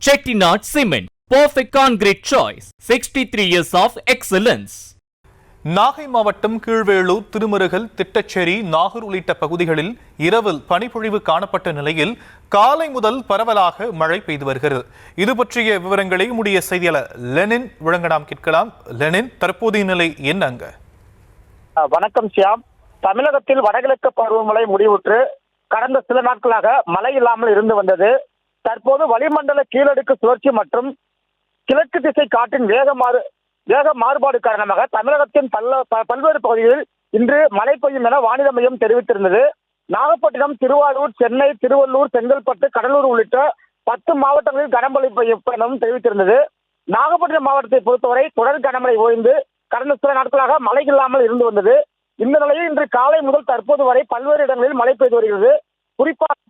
Chettinad Cement, perfect concrete choice. 63 years of excellence. Nagai மாவட்டம் கீழ்வேளூர், திருமருகல், திட்டச்சேரி, நாகூர் உள்ளிட்ட பகுதிகளில் இரவில் பனிப்பொழிவு காணப்பட்ட நிலையில் காலை முதல் பரவலாக மழை பெய்து வருகிறது. இது பற்றிய விவரங்களை உடைய செய்தியாளர் லெனின் வழங்க நாம் கேட்கலாம். லெனின், தற்போதைய நிலை என்னங்க? வணக்கம் சியாம். தமிழகத்தில் வடகிழக்கு பருவமழை முடிவுற்று கடந்த சில நாட்களாக மழை இல்லாமல் இருந்து வந்தது. தற்போது வளிமண்டல கீழடுக்கு சுழற்சி மற்றும் கிழக்கு திசை காற்றின் வேக மாறுபாடு காரணமாக தமிழகத்தின் பல்வேறு பகுதிகளில் இன்று மழை பெய்யும் என வானிலை மையம் தெரிவித்திருந்தது. நாகப்பட்டினம், திருவாரூர், சென்னை, திருவள்ளூர், செங்கல்பட்டு, கடலூர் உள்ளிட்ட 10 மாவட்டங்களில் கனமழை பெய்யும் எனவும் தெரிவித்திருந்தது. நாகப்பட்டினம் மாவட்டத்தை பொறுத்தவரை தொடர் கனமழை ஓய்ந்து கடந்த சில நாட்களாக மழை இல்லாமல் இருந்து வந்தது. இந்த நிலையில் இன்று காலை முதல் தற்போது வரை பல்வேறு இடங்களில் மழை பெய்து வருகிறது. குறிப்பாக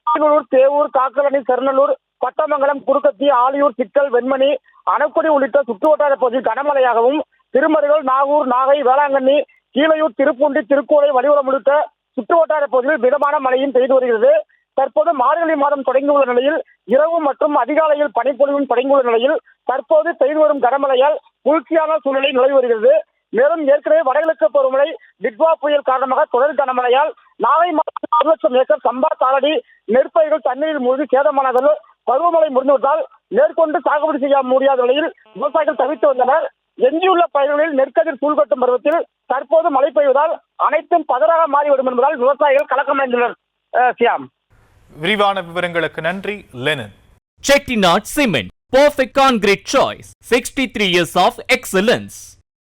தேவூர், காக்கலணி, செருநல்லூர், கொட்டமங்கலம், குறுக்கத்தி, ஆலியூர், சிக்கல், வெண்மணி, அணக்குடி உள்ளிட்ட சுற்றுவட்டார பகுதியில் கனமழையாகவும், திருமருகல், நாகூர், நாகை, வேளாங்கண்ணி, கீழையூர், திருப்பூண்டி, திருக்கோளை, வடிவலம் உள்ளிட்ட சுற்றுவட்டார பகுதியில் மிதமான மழையும் பெய்து வருகிறது. தற்போது மார்கழி மாதம் தொடங்கியுள்ள நிலையில் இரவு மற்றும் அதிகாலையில் பனிப்பொழிவும் தொடங்கியுள்ள நிலையில் தற்போது பெய்து வரும் கனமழையால் குளிர்ச்சியான சூழ்நிலை நிலவி வருகிறது. மேலும் ஏற்கனவே வடகிழக்கு பருவமழை டிட்வா புயல் காரணமாக தொடர் கனமழையால் நாகை மாவட்டம் 1 லட்சம் ஏக்கர் சம்பா, தாளடி நெற்பயிர்கள் தண்ணீரில் மூழ்கி சேதமானதால் பருவமழை முடிந்துவிட்டால் மேற்கொண்டு சாகுபடி செய்ய முடியாத நிலையில் விவசாயிகள் தவித்து வந்தனர். எஞ்சியுள்ள பயிர்களில் நெற்கதிர் சூழ்கட்டும் பருவத்தில் தற்போது மழை பெய்வதால் அனைத்தும் பதறாக மாறிவிடும் என்பதால் விவசாயிகள் கலக்கமடைந்துள்ளனர். சியாம், விரிவான விவரங்களுக்கு நன்றி Lenin. Chettinad Cement, perfect concrete choice. 63 years of excellence.